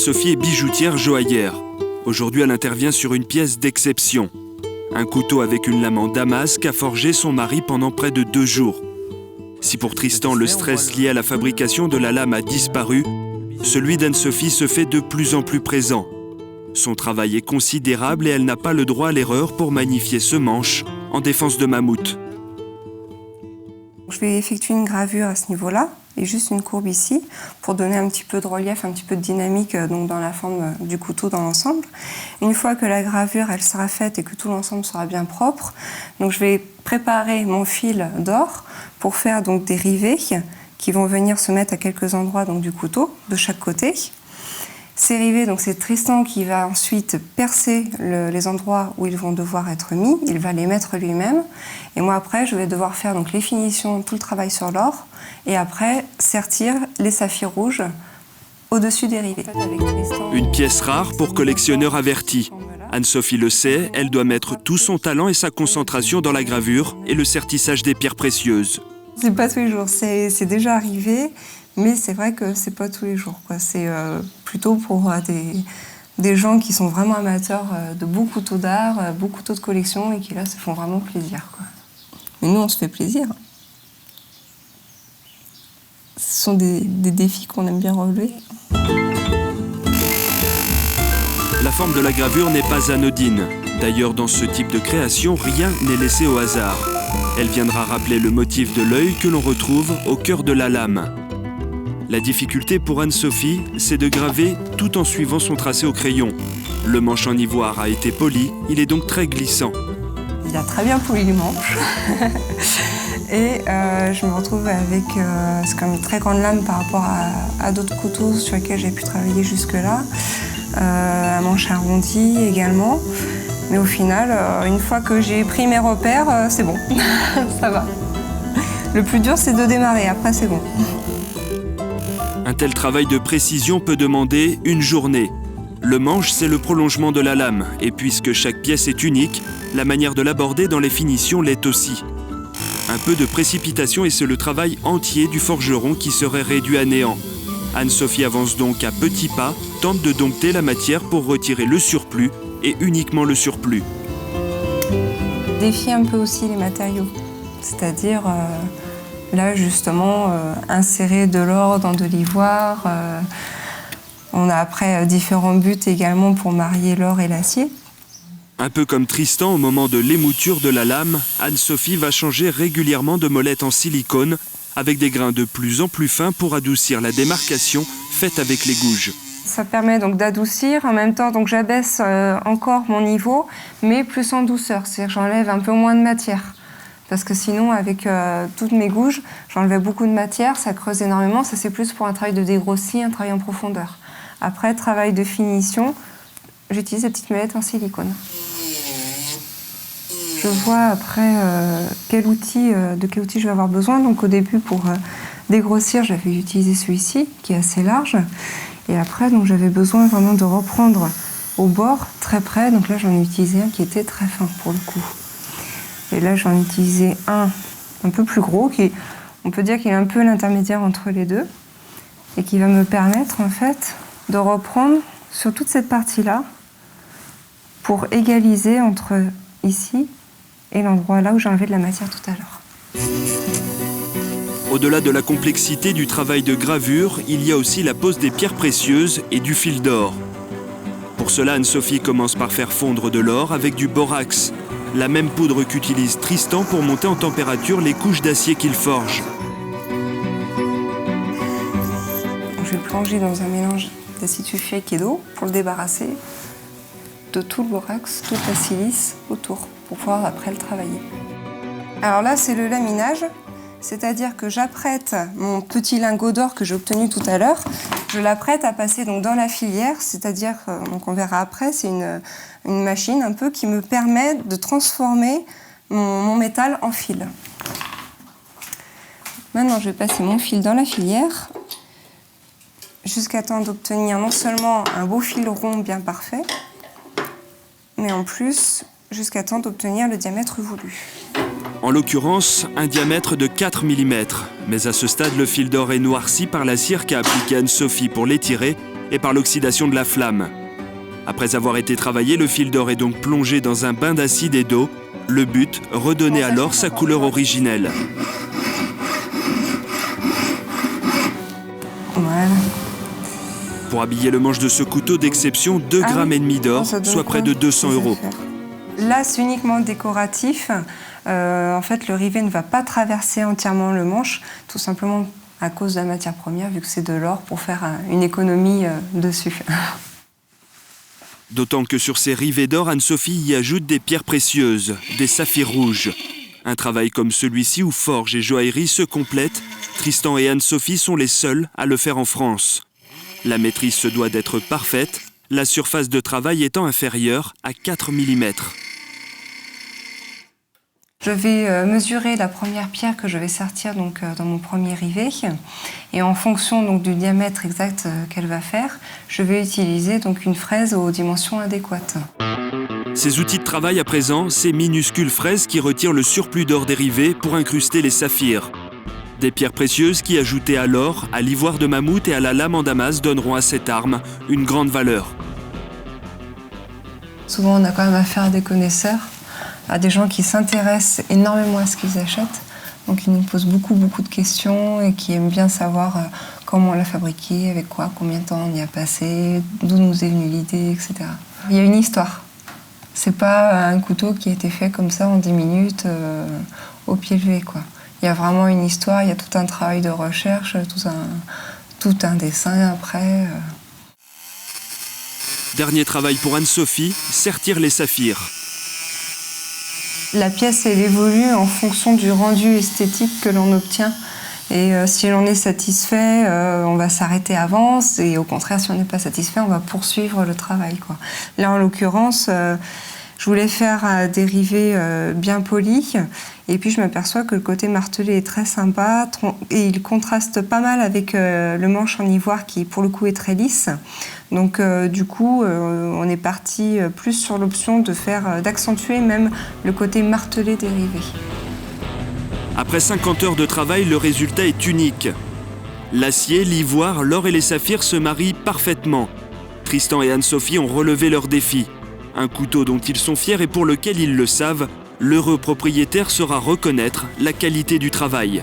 Anne-Sophie est bijoutière joaillère. Aujourd'hui, elle intervient sur une pièce d'exception. Un couteau avec une lame en damas qu'a forgé son mari pendant près de 2 jours. Si pour Tristan, le stress lié à la fabrication de la lame a disparu, celui d'Anne-Sophie se fait de plus en plus présent. Son travail est considérable et elle n'a pas le droit à l'erreur pour magnifier ce manche en défense de mammouth. Je vais effectuer une gravure à ce niveau-là et juste une courbe ici pour donner un petit peu de relief, un petit peu de dynamique donc dans la forme du couteau dans l'ensemble. Une fois que la gravure elle sera faite et que tout l'ensemble sera bien propre, donc je vais préparer mon fil d'or pour faire donc des rivets qui vont venir se mettre à quelques endroits donc du couteau de chaque côté. Ces rivets, donc c'est Tristan qui va ensuite percer les endroits où ils vont devoir être mis. Il va les mettre lui-même. Et moi après, je vais devoir faire donc les finitions, tout le travail sur l'or. Et après, sertir les saphirs rouges au-dessus des rivets. Une pièce rare pour collectionneurs avertis. Anne-Sophie le sait, elle doit mettre tout son talent et sa concentration dans la gravure et le sertissage des pierres précieuses. C'est pas tous les jours, c'est déjà arrivé. Mais c'est vrai que c'est pas tous les jours, quoi. C'est plutôt pour des gens qui sont vraiment amateurs de beaux couteaux d'art, beaux couteaux de collection et qui là se font vraiment plaisir, quoi. Mais nous, on se fait plaisir. Ce sont des défis qu'on aime bien relever. La forme de la gravure n'est pas anodine. D'ailleurs, dans ce type de création, rien n'est laissé au hasard. Elle viendra rappeler le motif de l'œil que l'on retrouve au cœur de la lame. La difficulté pour Anne-Sophie, c'est de graver tout en suivant son tracé au crayon. Le manche en ivoire a été poli, il est donc très glissant. Il a très bien poli les manches. Et je me retrouve avec c'est quand même une très grande lame par rapport à d'autres couteaux sur lesquels j'ai pu travailler jusque-là. Un manche arrondi également. Mais au final, une fois que j'ai pris mes repères, c'est bon, ça va. Le plus dur, c'est de démarrer, après c'est bon. Un tel travail de précision peut demander une journée. Le manche, c'est le prolongement de la lame, et puisque chaque pièce est unique, la manière de l'aborder dans les finitions l'est aussi. Un peu de précipitation et c'est le travail entier du forgeron qui serait réduit à néant. Anne-Sophie avance donc à petits pas, tente de dompter la matière pour retirer le surplus, et uniquement le surplus. Défie un peu aussi les matériaux, c'est-à-dire là justement insérer de l'or dans de l'ivoire. On a après différents buts également pour marier l'or et l'acier. Un peu comme Tristan au moment de l'émouture de la lame, Anne-Sophie va changer régulièrement de molette en silicone avec des grains de plus en plus fins pour adoucir la démarcation faite avec les gouges. Ça permet donc d'adoucir, en même temps donc j'abaisse encore mon niveau, mais plus en douceur, c'est-à-dire que j'enlève un peu moins de matière. Parce que sinon, avec toutes mes gouges, j'enlevais beaucoup de matière, ça creuse énormément, ça c'est plus pour un travail de dégrossi, un travail en profondeur. Après, travail de finition, j'utilise des petites mollettes en silicone. Je vois après de quel outil je vais avoir besoin. Donc au début, pour dégrossir, j'avais utilisé celui-ci, qui est assez large. Et après, donc j'avais besoin vraiment de reprendre au bord, très près. Donc là, j'en ai utilisé un qui était très fin pour le coup. Et là, j'en ai utilisé un peu plus gros, on peut dire qu'il est un peu l'intermédiaire entre les deux, et qui va me permettre en fait de reprendre sur toute cette partie-là pour égaliser entre ici et l'endroit là où j'ai enlevé de la matière tout à l'heure. Au-delà de la complexité du travail de gravure, il y a aussi la pose des pierres précieuses et du fil d'or. Pour cela, Anne-Sophie commence par faire fondre de l'or avec du borax, la même poudre qu'utilise Tristan pour monter en température les couches d'acier qu'il forge. Je vais plonger dans un mélange d'acide sulfurique et d'eau pour le débarrasser de tout le borax, toute la silice autour, pour pouvoir après le travailler. Alors là, c'est le laminage, c'est-à-dire que j'apprête mon petit lingot d'or que j'ai obtenu tout à l'heure, je l'apprête à passer donc dans la filière, c'est-à-dire, donc on verra après, c'est une machine un peu qui me permet de transformer mon métal en fil. Maintenant, je vais passer mon fil dans la filière jusqu'à temps d'obtenir non seulement un beau fil rond bien parfait, mais en plus jusqu'à temps d'obtenir le diamètre voulu. En l'occurrence, un diamètre de 4 mm. Mais à ce stade, le fil d'or est noirci par la cire qu'a appliquée Anne-Sophie pour l'étirer et par l'oxydation de la flamme. Après avoir été travaillé, le fil d'or est donc plongé dans un bain d'acide et d'eau. Le but, redonner à l'or sa couleur originelle. Voilà. Pour habiller le manche de ce couteau d'exception, 2,5 grammes d'or, soit près de 200 €. Là, c'est uniquement décoratif. En fait, le rivet ne va pas traverser entièrement le manche, tout simplement à cause de la matière première, vu que c'est de l'or, pour faire une économie dessus. D'autant que sur ces rivets d'or, Anne-Sophie y ajoute des pierres précieuses, des saphirs rouges. Un travail comme celui-ci où forge et joaillerie se complètent, Tristan et Anne-Sophie sont les seuls à le faire en France. La maîtrise se doit d'être parfaite, la surface de travail étant inférieure à 4 mm. Je vais mesurer la première pierre que je vais sertir donc, dans mon premier rivet. Et en fonction donc, du diamètre exact qu'elle va faire, je vais utiliser donc, une fraise aux dimensions adéquates. Ces outils de travail à présent, ces minuscules fraises qui retirent le surplus d'or des rivets pour incruster les saphirs. Des pierres précieuses qui, ajoutées à l'or, à l'ivoire de mammouth et à la lame en damas, donneront à cette arme une grande valeur. Souvent, on a quand même affaire à des connaisseurs, à des gens qui s'intéressent énormément à ce qu'ils achètent. Donc ils nous posent beaucoup de questions et qui aiment bien savoir comment on l'a fabriqué, avec quoi, combien de temps on y a passé, d'où nous est venue l'idée, etc. Il y a une histoire. C'est pas un couteau qui a été fait comme ça en 10 minutes au pied levé, quoi. Il y a vraiment une histoire, il y a tout un travail de recherche, tout un dessin après. Dernier travail pour Anne-Sophie, sertir les saphirs. La pièce, elle évolue en fonction du rendu esthétique que l'on obtient. Et si l'on est satisfait, on va s'arrêter avant. Et au contraire, si on n'est pas satisfait, on va poursuivre le travail, quoi. Là, en l'occurrence, je voulais faire des rivets bien polis. Et puis, je m'aperçois que le côté martelé est très sympa. Et il contraste pas mal avec le manche en ivoire qui, pour le coup, est très lisse. Donc, du coup, on est parti plus sur l'option d'accentuer même le côté martelé des rivets. Après 50 heures de travail, le résultat est unique. L'acier, l'ivoire, l'or et les saphirs se marient parfaitement. Tristan et Anne-Sophie ont relevé leur défi. Un couteau dont ils sont fiers et pour lequel ils le savent, l'heureux propriétaire saura reconnaître la qualité du travail.